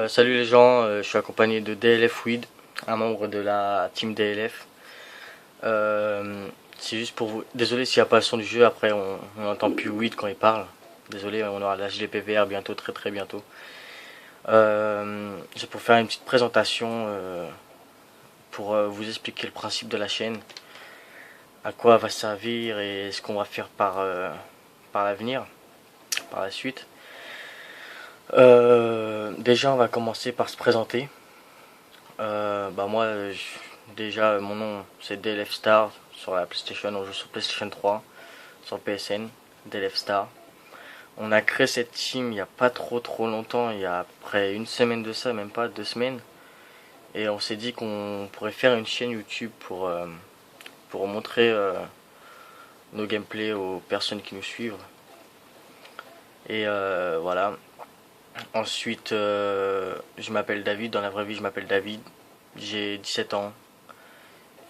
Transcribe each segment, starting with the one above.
Salut les gens, je suis accompagné de DLF Weed, un membre de la team DLF. C'est juste pour vous. Désolé s'il n'y a pas le son du jeu, après on n'entend plus Weed quand il parle. Désolé, on aura la JDPVR bientôt, très très bientôt. C'est pour faire une petite présentation pour vous expliquer le principe de la chaîne, à quoi elle va servir et ce qu'on va faire par l'avenir, par la suite. Déjà, on va commencer par se présenter. Moi, déjà, mon nom c'est DLF Star sur la PlayStation. On joue sur PlayStation 3, sur PSN, DLF Star. On a créé cette team il n'y a pas trop longtemps, il y a à peu près une semaine de ça, même pas 2 semaines. Et on s'est dit qu'on pourrait faire une chaîne YouTube pour montrer nos gameplays aux personnes qui nous suivent. Et voilà. Ensuite, je m'appelle David. Dans la vraie vie, je m'appelle David. J'ai 17 ans.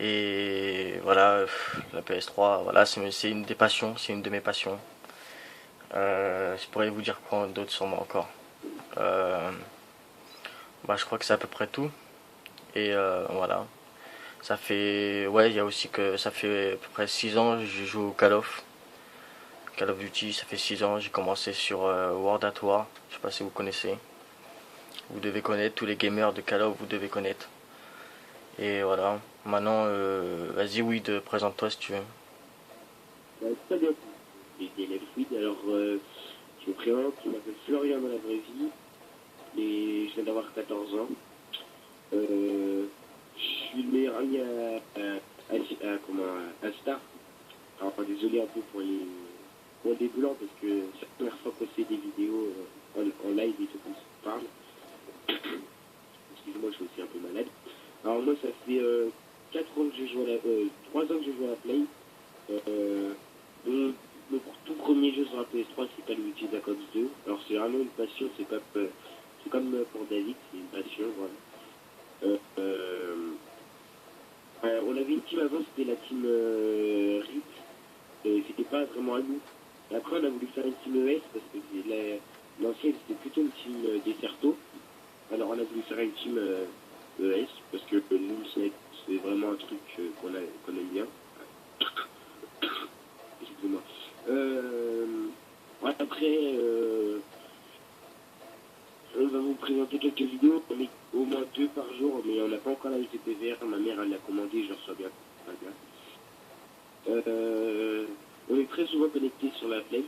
Et voilà, la PS3, voilà, c'est une des passions, c'est une de mes passions. Je pourrais vous dire quoi d'autre sur moi encore. Euh, je crois que c'est à peu près tout. Et voilà. Ça fait. Ouais, il y a aussi que ça fait à peu près 6 ans que je joue au Call of Duty, ça fait 6 ans. J'ai commencé sur World at War. Je sais pas si vous connaissez. Vous devez connaître, tous les gamers de Call of, vous devez connaître. Et voilà. Maintenant, vas-y, oui, présente-toi si tu veux. Salut à tous, c'est DLF Fluid. Alors, je me présente, je m'appelle Florian dans la vraie vie, et je viens d'avoir 14 ans. Je suis le meilleur ami à Star. Alors, désolé un peu pour les blancs, parce que c'est la première fois qu'on fait des vidéos en live et tout qu'on se parle. Excusez-moi, je suis aussi un peu malade. Alors, moi, ça fait 4 ans que j'ai joué à la... 3 ans que j'ai joué à la Play. Le tout premier jeu sur la PS3, c'est Call of Duty Black Ops 2. Alors c'est vraiment une passion, c'est comme pour David, c'est une passion, voilà. On avait une team avant, c'était la team RIP, c'était pas vraiment à nous. Et après on a voulu faire une team ES, parce que l'ancienne c'était plutôt une team Deserto. Alors on a voulu faire une team ES, parce que nous c'est vraiment un truc qu'on aime bien. Excusez-moi. Après, on va vous présenter quelques vidéos. On est au moins 2 par jour, mais on n'a pas encore la SDPVR. Ma mère, elle l'a commandé, je reçois bien. On est très souvent connecté sur la Play.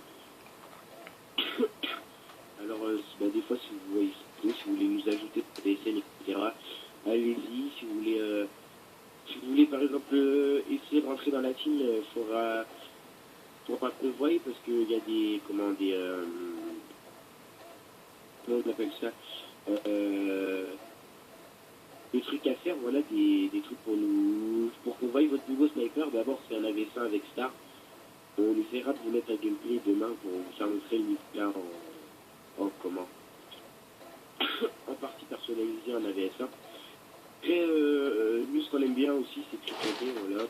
Alors, des fois, si vous voyez si vous voulez nous ajouter pour PSN, etc., allez-y. Si vous voulez, par exemple, essayer de rentrer dans la team, il faudra qu'on voie, parce qu'il y a comment on appelle ça, des trucs à faire, voilà, des trucs pour qu'on voie votre nouveau sniper. D'abord, c'est un AV5 avec Star. On essaiera de vous mettre un gameplay demain pour vous faire montrer le Mifla en partie personnalisée en AVS1. Après, nous, ce qu'on aime bien aussi, c'est tricoter, voilà.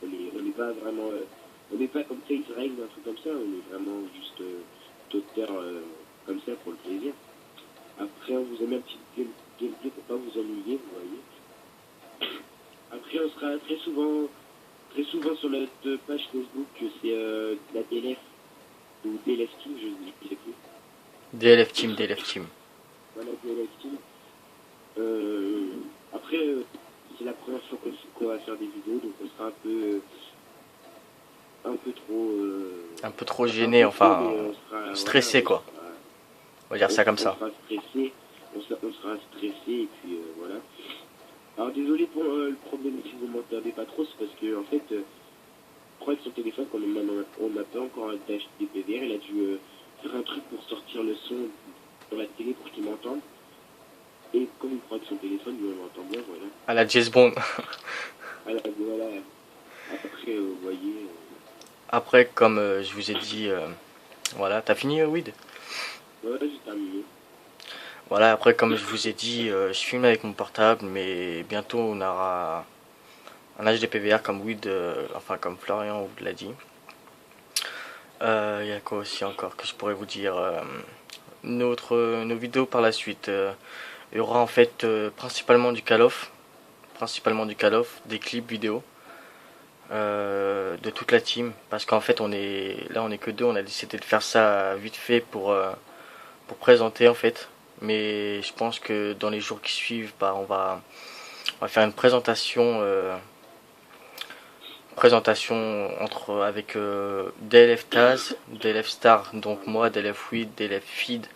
On n'est pas vraiment... on n'est pas comme Face Rain, un truc comme ça, on est vraiment juste d'auteur comme ça pour le plaisir. Après, on vous a mis un petit gameplay pour pas vous ennuyer, vous voyez. Après, on sera très souvent sur notre page Facebook, c'est la DLF ou DLF Team, je ne sais plus. DLF Team, DLF Team. Voilà, DLF Team. Après, c'est la première fois qu'on va faire des vidéos, donc on sera Un peu trop gêné, enfin, stressé, voilà, quoi. On va dire ça comme ça. On sera stressé, et puis voilà. Alors désolé pour le problème, si vous m'entendez pas trop, c'est parce que en fait, je crois que son téléphone, quand on n'a pas encore attaché des PVR, il a dû faire un truc pour sortir le son dans la télé pour qu'il m'entende. Et comme il croit que son téléphone, lui on l'entend bien, voilà. À la James Bond. Voilà. Après, vous voyez. Après, comme je vous ai dit, voilà, t'as fini, Weed? Voilà, j'ai terminé. Voilà, après, comme je vous ai dit, je filme avec mon portable, mais bientôt on aura un HDPVR comme Weed, enfin comme Florian vous l'a dit. Il y a quoi aussi encore que je pourrais vous dire nos vidéos par la suite. Il y aura en fait principalement du Call of, des clips vidéo de toute la team, parce qu'en fait on est que deux, on a décidé de faire ça vite fait pour présenter en fait. Mais je pense que dans les jours qui suivent, bah, on va faire une présentation avec DLF Taz, DLF Star, donc moi, DLF Weed, DLF Feed,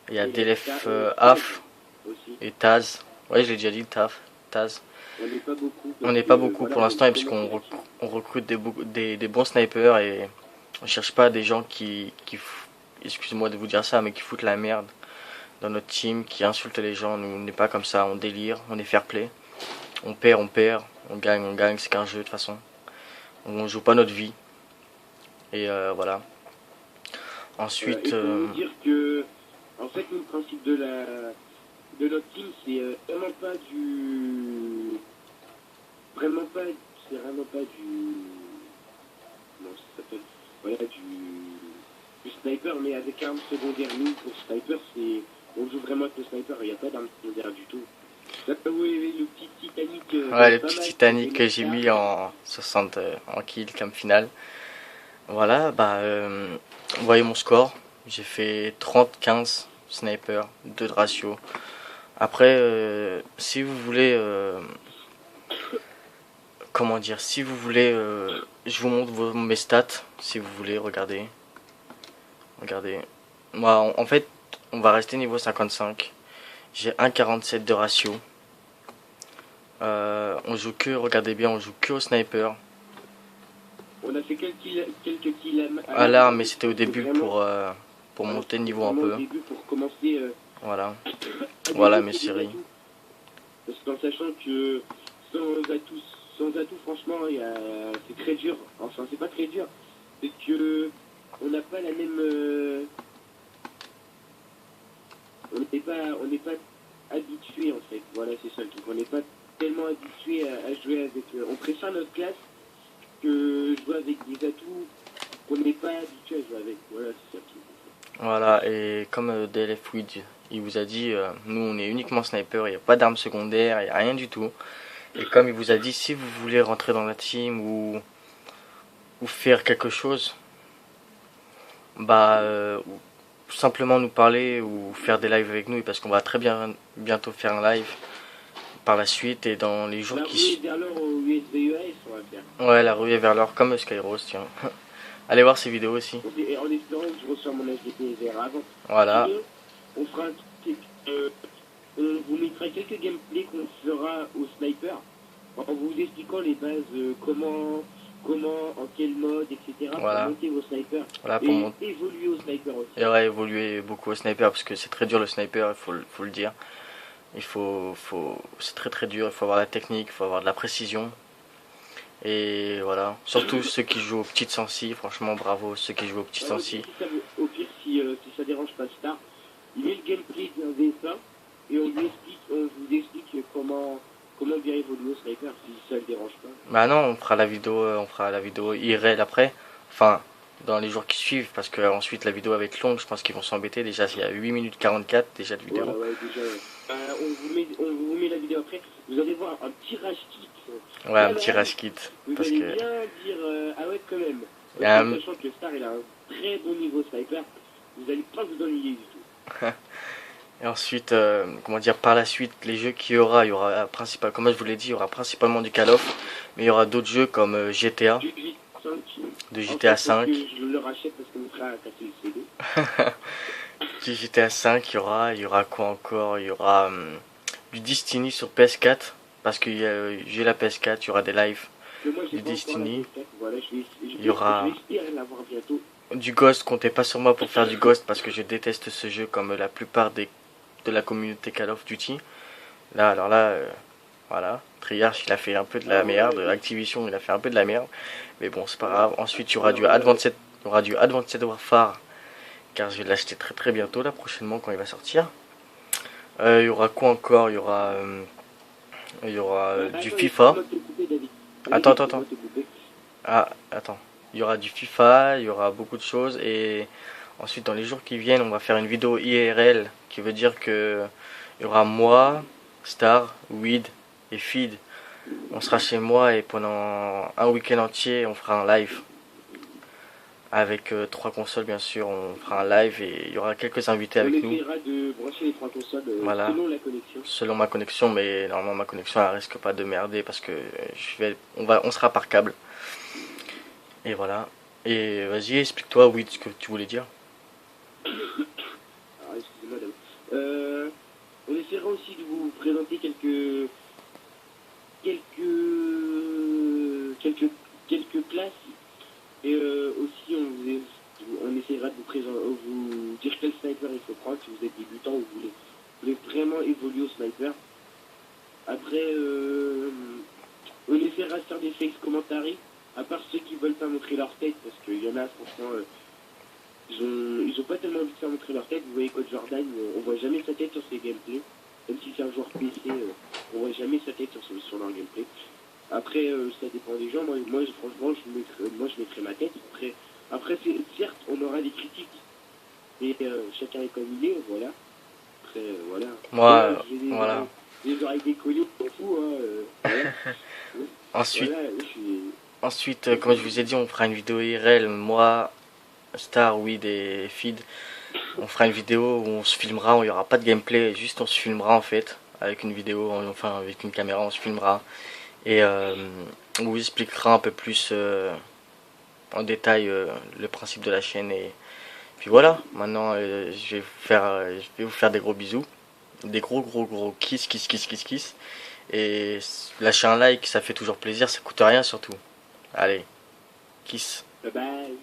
il y a DLF AF aussi. et Taz. Ouais, je l'ai déjà dit, Taz. On n'est pas beaucoup. On n'est pas beaucoup pour l'instant, parce qu'on on recrute des bons snipers et on cherche pas des gens excusez-moi de vous dire ça, mais qui foutent la merde dans notre team, qui insultent les gens. Nous, on n'est pas comme ça, on délire, on est fair play. On perd, on gagne, c'est qu'un jeu de toute façon. On joue pas notre vie. Et voilà. Ensuite, Il faut dire que, en fait, le principe de notre team, c'est vraiment pas du, comment ça s'appelle, voilà, du sniper, mais avec arme secondaire. Nous, pour sniper, on joue vraiment avec le sniper, il n'y a pas d'arme secondaire du tout. Oui, le petit Titanic. ouais, le petit Titanic que j'ai mis en 60 en kill comme finale. Voilà, bah, vous voyez mon score. J'ai fait 30-15 sniper, 2 de ratio. Après, si vous voulez, comment dire, si vous voulez, je vous montre mes stats. Si vous voulez, regardez. Moi, en fait, on va rester niveau 55. J'ai 1,47 de ratio. Regardez bien, on joue que au sniper. On a fait quelques kills À l'arme, mais c'était au début pour monter de niveau un peu. Au début pour commencer. Voilà. Voilà mes séries. Parce qu'en sachant que sans atout, franchement, c'est très dur. Enfin, c'est pas très dur. C'est que on n'a pas la même. On n'est pas habitué en fait. Voilà, c'est ça le truc. On n'est pas tellement habitué à jouer avec. On préfère notre classe que jouer avec des atouts qu'on n'est pas habitué à jouer avec. Voilà, c'est ça le truc. Voilà, et comme DLF Weed, il vous a dit, nous on est uniquement sniper, il n'y a pas d'armes secondaires, il n'y a rien du tout. Et comme il vous a dit, si vous voulez rentrer dans la team ou faire quelque chose, bah, ou simplement nous parler ou faire des lives avec nous, parce qu'on va très bientôt faire un live par la suite et dans les jours qui suivent. La ruée vers l'or au USBES, on va faire. Ouais, la ruée vers l'or, comme Skyros, tiens. Allez voir ses vidéos aussi. Et en espérant que je reçois mon HDP vers avant. Voilà. Sinon, on fera on vous mettra quelques gameplays qu'on fera au sniper en vous expliquant les bases, comment, en quel mode, etc. Voilà. Pour monter vos snipers. Voilà, et évoluer au sniper aussi. Et ouais, évoluer beaucoup au sniper parce que c'est très dur le sniper, il faut le dire. C'est très très dur, il faut avoir la technique, il faut avoir de la précision. Et voilà, surtout ceux qui jouent aux petites sensi, franchement bravo ceux qui jouent aux petites sensi. Au pire, si ça dérange pas Star, il met le gameplay d'un VSA et on vous explique comment bien évoluer au sniper si ça le dérange pas. Bah non, on fera la vidéo IRL après, enfin dans les jours qui suivent, parce que ensuite la vidéo va être longue, je pense qu'ils vont s'embêter. Déjà il y a 8 minutes 44 déjà de vidéo. Ouais, déjà, ouais. On vous met la vidéo après, vous allez voir un petit rage kit. Ouais, un petit rage kit. Vous Parce allez que bien dire, ah ouais quand même. Sachant que Star il a un très bon niveau sniper, vous allez pas vous ennuyer du tout. Et ensuite, comment dire, par la suite, les jeux qu'il y aura, comme je vous l'ai dit, il y aura principalement du Call of, mais il y aura d'autres jeux comme GTA, de GTA 5. Je le rachète parce que mon frère a cassé le CD. Du GTA 5, il y aura quoi encore? Il y aura du Destiny sur PS4, parce que j'ai la PS4, il y aura des lives du Destiny. Voilà, il y aura l'avoir bientôt. Du Ghost, comptez pas sur moi pour faire du Ghost, parce que je déteste ce jeu comme la plupart de la communauté Call of Duty. Là, alors là, voilà, Treyarch il a fait un peu de la merde, Activision il a fait un peu de la merde, mais bon c'est pas grave. Ensuite il y aura du Advanced Warfare, car je vais l'acheter très très bientôt là, prochainement quand il va sortir. Il y aura quoi encore? Il y aura du FIFA. Attends. Ah, attends. Il y aura du FIFA, il y aura beaucoup de choses et Ensuite, dans les jours qui viennent, on va faire une vidéo IRL, qui veut dire que il y aura moi, Star, Weed et Feed. On sera chez moi et pendant un week-end entier, on fera un live. Avec 3 consoles, bien sûr, on fera un live et il y aura quelques invités avec nous. On essaiera de brancher les 3 consoles Voilà. selon la connexion. Selon ma connexion, mais normalement ma connexion elle risque pas de merder parce que on sera par câble. Et voilà. Et vas-y, explique-toi, oui, ce que tu voulais dire. Alors, excusez-moi d'abord. On essaiera aussi de vous présenter quelques classes. Et aussi, on essaiera de vous dire quel sniper il faut prendre si vous êtes débutant ou vous voulez vraiment évoluer au sniper. Après, on essaiera de faire des fakes commentaries, à part ceux qui veulent pas montrer leur tête, parce qu'il y en a, franchement, ils ont pas tellement envie de faire montrer leur tête. Vous voyez, Coach Jordan, on voit jamais sa tête sur ses gameplays. Même si c'est un joueur PC, on voit jamais sa tête sur leur gameplay. Après, ça dépend des gens. Moi franchement, je mettrai ma tête. Après certes, on aura des critiques. Mais chacun est comme il est, voilà. Après, voilà. Moi, voilà. Les oreilles décollées, on s'en fout, hein. Voilà. Ensuite, Voilà, ensuite, comme je vous ai dit, on fera une vidéo IRL. Moi, Star, Weed et Feed. On fera une vidéo où on se filmera. Il n'y aura pas de gameplay, juste on se filmera en fait. Avec une vidéo, enfin avec une caméra, on se filmera. Et on vous expliquera un peu plus en détail le principe de la chaîne. Et puis voilà, maintenant je vais vous faire des gros bisous. Des gros kiss. Et lâchez un like, ça fait toujours plaisir, ça coûte rien surtout. Allez, kiss. bye bye.